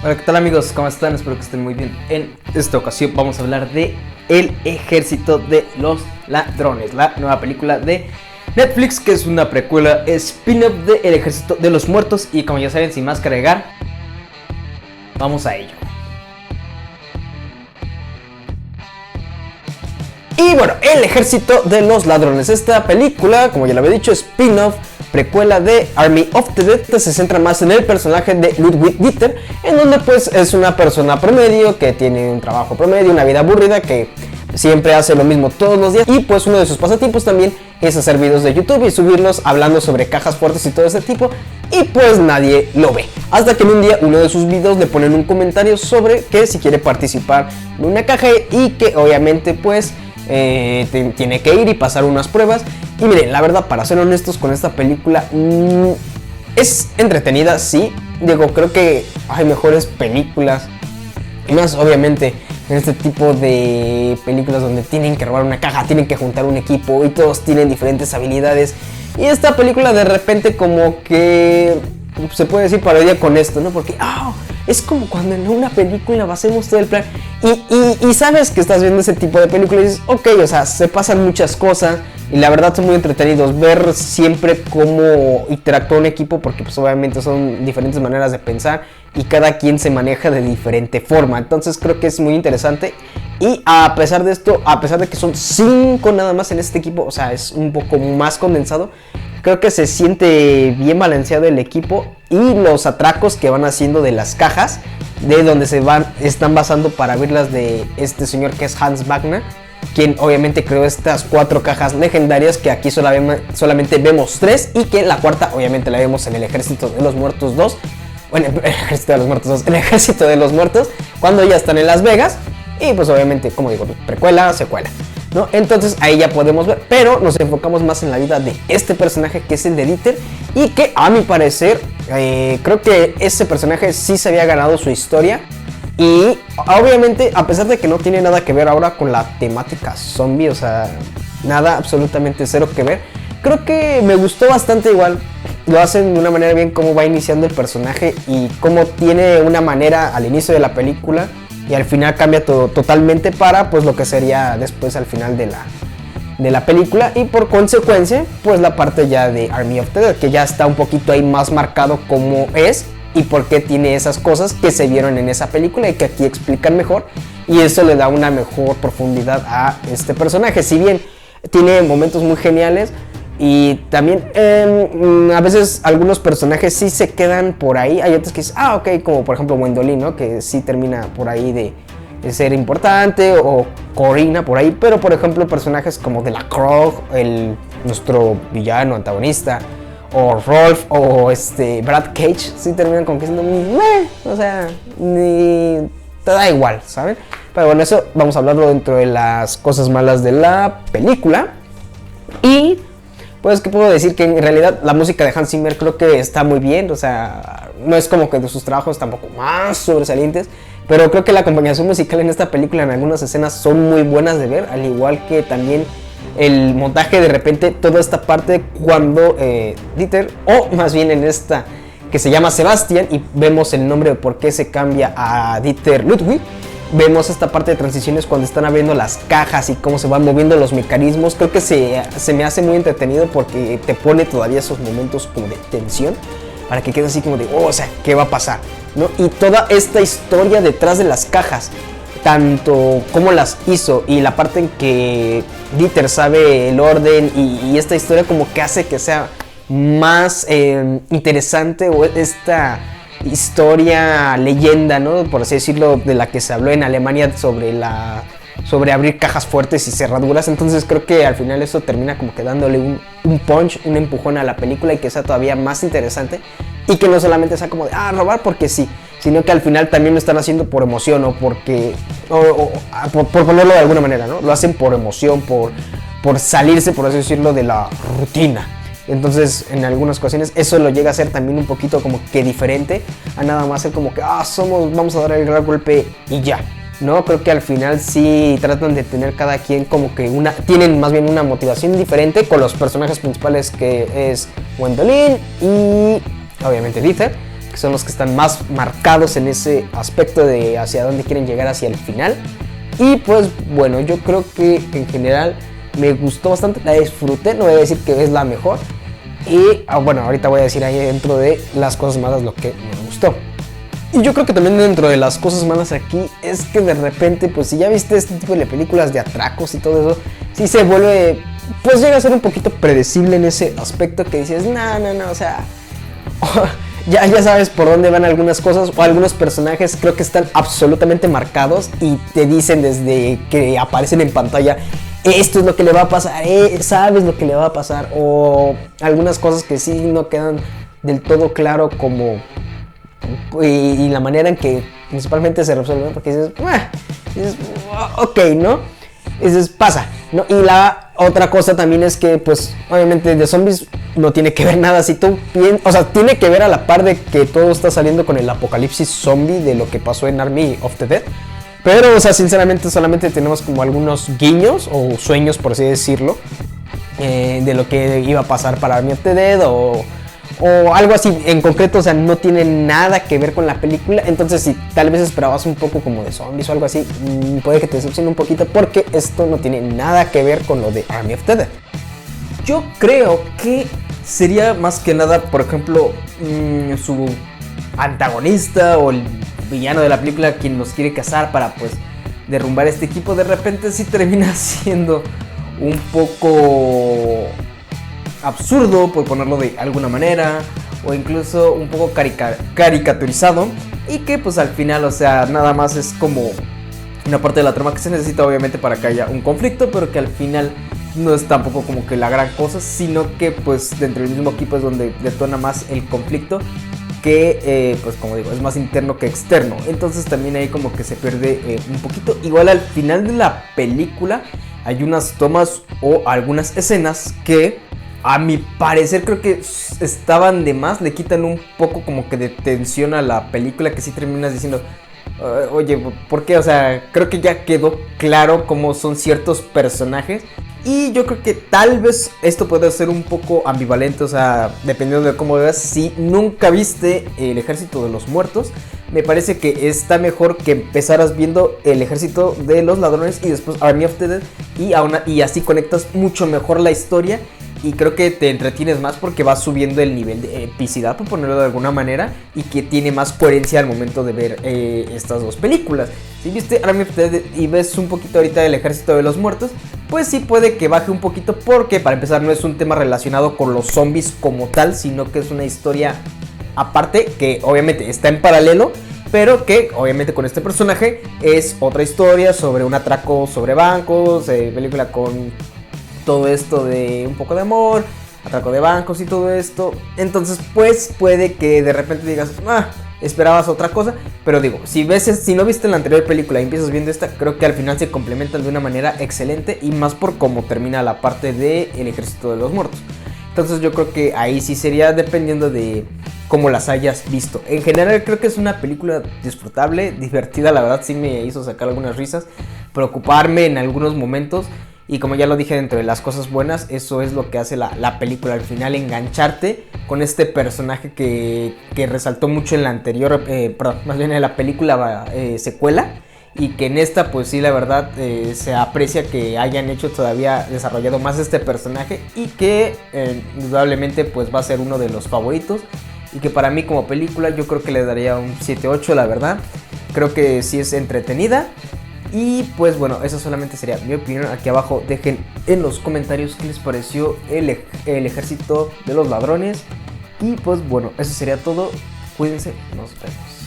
Hola, ¿qué tal amigos? ¿Cómo están? Espero que estén muy bien. En esta ocasión vamos a hablar de El Ejército de los Ladrones, la nueva película de Netflix, que es una precuela spin-off de El Ejército de los Muertos. Y como ya saben, sin más que agregar, vamos a ello. Y bueno, El Ejército de los Ladrones, esta película, como ya lo había dicho, spin-off, precuela de Army of the Dead, que se centra más en el personaje de Ludwig Dieter, en donde pues es una persona promedio que tiene un trabajo promedio, una vida aburrida, que siempre hace lo mismo todos los días, y pues uno de sus pasatiempos también es hacer videos de YouTube y subirlos hablando sobre cajas fuertes y todo ese tipo, y pues nadie lo ve, hasta que en un día uno de sus videos le ponen un comentario sobre que si quiere participar en una caja y que obviamente pues tiene que ir y pasar unas pruebas. Y miren, la verdad, para ser honestos con esta película, es entretenida, sí. Digo, creo que hay mejores películas, y más obviamente en este tipo de películas donde tienen que robar una caja, tienen que juntar un equipo y todos tienen diferentes habilidades. Y esta película de repente como que se puede decir parodia con esto, ¿no? Porque es como cuando en una película basemos todo el plan y sabes que estás viendo ese tipo de películas y dices, ok, o sea, se pasan muchas cosas y la verdad son muy entretenidos ver siempre cómo interactúa un equipo, porque pues obviamente son diferentes maneras de pensar y cada quien se maneja de diferente forma. Entonces creo que es muy interesante. Y a pesar de esto, a pesar de que son 5 nada más en este equipo, o sea, es un poco más condensado, creo que se siente bien balanceado el equipo y los atracos que van haciendo de las cajas, de donde están basando para abrirlas, de este señor que es Hans Wagner, quien obviamente creó estas 4 cajas legendarias, que aquí solamente vemos 3 y que la cuarta obviamente la vemos en El Ejército de los Muertos 2. Bueno, El Ejército de los Muertos 2, El Ejército de los Muertos, cuando ya están en Las Vegas. Y pues obviamente, como digo, precuela, secuela, ¿no? Entonces ahí ya podemos ver, pero nos enfocamos más en la vida de este personaje, que es el de Dieter, y que a mi parecer, creo que ese personaje sí se había ganado su historia. Y obviamente, a pesar de que no tiene nada que ver ahora con la temática zombie, o sea, nada, absolutamente cero que ver, creo que me gustó bastante igual. Lo hacen de una manera bien, cómo va iniciando el personaje y cómo tiene una manera al inicio de la película y al final cambia todo totalmente para pues lo que sería después al final de la película, y por consecuencia pues la parte ya de Army of the Dead, que ya está un poquito ahí más marcado cómo es y por qué tiene esas cosas que se vieron en esa película y que aquí explican mejor, y eso le da una mejor profundidad a este personaje. Si bien tiene momentos muy geniales, y también a veces algunos personajes sí se quedan por ahí. Hay otros que dicen, ok, como por ejemplo Gwendolyn, ¿no? Que sí termina por ahí de ser importante, o Corina por ahí. Pero por ejemplo personajes como Delacroix, nuestro villano antagonista, o Rolf, o Brad Cage, sí terminan como que siendo o sea, ni te da igual, ¿saben? Pero bueno, eso vamos a hablarlo dentro de las cosas malas de la película. Y pues que puedo decir que en realidad la música de Hans Zimmer creo que está muy bien, o sea, no es como que de sus trabajos tampoco más sobresalientes, pero creo que la acompañación musical en esta película en algunas escenas son muy buenas de ver, al igual que también el montaje, de repente toda esta parte cuando Dieter, o más bien en esta que se llama Sebastian, y vemos el nombre de por qué se cambia a Dieter Ludwig. Vemos esta parte de transiciones cuando están abriendo las cajas y cómo se van moviendo los mecanismos. Creo que se me hace muy entretenido porque te pone todavía esos momentos como de tensión, para que quedes así como de, o sea, ¿qué va a pasar? ¿No? Y toda esta historia detrás de las cajas, tanto cómo las hizo y la parte en que Dieter sabe el orden, y esta historia como que hace que sea más interesante, o esta historia leyenda, ¿no? Por así decirlo, de la que se habló en Alemania sobre abrir cajas fuertes y cerraduras. Entonces creo que al final eso termina como que dándole un punch, un empujón a la película, y que sea todavía más interesante, y que no solamente sea como de robar porque sí, sino que al final también lo están haciendo por emoción, o porque por ponerlo de alguna manera, ¿no? Lo hacen por emoción, por salirse, por así decirlo, de la rutina. Entonces en algunas ocasiones eso lo llega a ser también un poquito como que diferente a nada más ser como que vamos a dar el gran golpe y ya, ¿no? Creo que al final sí tratan de tener cada quien como que tienen más bien una motivación diferente, con los personajes principales, que es Gwendolyn y obviamente Dieter, que son los que están más marcados en ese aspecto de hacia dónde quieren llegar hacia el final. Y pues bueno, yo creo que en general me gustó bastante, la disfruté, no voy a decir que es la mejor. Y bueno, ahorita voy a decir ahí dentro de las cosas malas lo que me gustó. Y yo creo que también dentro de las cosas malas aquí es que de repente, pues si ya viste este tipo de películas de atracos y todo eso, sí se vuelve, pues llega a ser un poquito predecible en ese aspecto que dices, no, o sea, ya sabes por dónde van algunas cosas, o algunos personajes creo que están absolutamente marcados y te dicen desde que aparecen en pantalla, esto es lo que le va a pasar, sabes lo que le va a pasar, o algunas cosas que sí no quedan del todo claro como... Y la manera en que principalmente se resuelve, porque dices, ok, ¿no? Dices, pasa, ¿no? Y la otra cosa también es que, pues, obviamente de zombies no tiene que ver nada. Si tú o sea, tiene que ver a la par de que todo está saliendo con el apocalipsis zombie de lo que pasó en Army of the Dead. Pero, o sea, sinceramente solamente tenemos como algunos guiños o sueños, por así decirlo, de lo que iba a pasar para Army of the Dead o algo así en concreto. O sea, no tiene nada que ver con la película. Entonces, si tal vez esperabas un poco como de zombies o algo así, puede que te decepcione un poquito, porque esto no tiene nada que ver con lo de Army of the Dead. Yo creo que sería más que nada, por ejemplo, su antagonista o el villano de la película quien los quiere cazar para, pues, derrumbar este equipo. De repente sí termina siendo un poco absurdo, por ponerlo de alguna manera, o incluso un poco caricaturizado, y que pues al final, o sea, nada más es como una parte de la trama que se necesita obviamente para que haya un conflicto, pero que al final no es tampoco como que la gran cosa, sino que pues dentro del mismo equipo es donde detona más el conflicto, que pues como digo, es más interno que externo. Entonces también ahí como que se pierde un poquito. Igual al final de la película hay unas tomas o algunas escenas que a mi parecer creo que estaban de más, le quitan un poco como que de tensión a la película, que sí terminas diciendo, oye, ¿por qué? O sea, creo que ya quedó claro cómo son ciertos personajes. Y yo creo que tal vez esto puede ser un poco ambivalente, o sea, dependiendo de cómo veas. Si nunca viste El Ejército de los Muertos, me parece que está mejor que empezaras viendo El Ejército de los Ladrones y después Army of the Dead, y así conectas mucho mejor la historia. Y creo que te entretienes más porque vas subiendo el nivel de epicidad, por ponerlo de alguna manera, y que tiene más coherencia al momento de ver estas dos películas. Si viste Army of the Dead y ves un poquito ahorita El Ejército de los Muertos, pues sí puede que baje un poquito, porque para empezar no es un tema relacionado con los zombies como tal, sino que es una historia aparte que obviamente está en paralelo, pero que obviamente con este personaje es otra historia sobre un atraco sobre bancos, película con todo esto de un poco de amor, atraco de bancos y todo esto. Entonces pues puede que de repente digas, esperabas otra cosa. Pero digo, si no viste la anterior película y empiezas viendo esta, creo que al final se complementan de una manera excelente, y más por cómo termina la parte de El Ejército de los Muertos. Entonces yo creo que ahí sí sería dependiendo de cómo las hayas visto. En general creo que es una película disfrutable, divertida, la verdad sí me hizo sacar algunas risas, preocuparme en algunos momentos. Y como ya lo dije, dentro de las cosas buenas, eso es lo que hace la película al final, engancharte con este personaje que resaltó mucho en la anterior, más bien en la película secuela, y que en esta pues sí, la verdad se aprecia que hayan hecho todavía, desarrollado más este personaje, y que indudablemente pues va a ser uno de los favoritos, y que para mí como película yo creo que le daría un 7-8, la verdad. Creo que sí es entretenida. Y pues bueno, eso solamente sería mi opinión. Aquí abajo dejen en los comentarios qué les pareció el Ejército de los Ladrones. Y pues bueno, eso sería todo. Cuídense, nos vemos.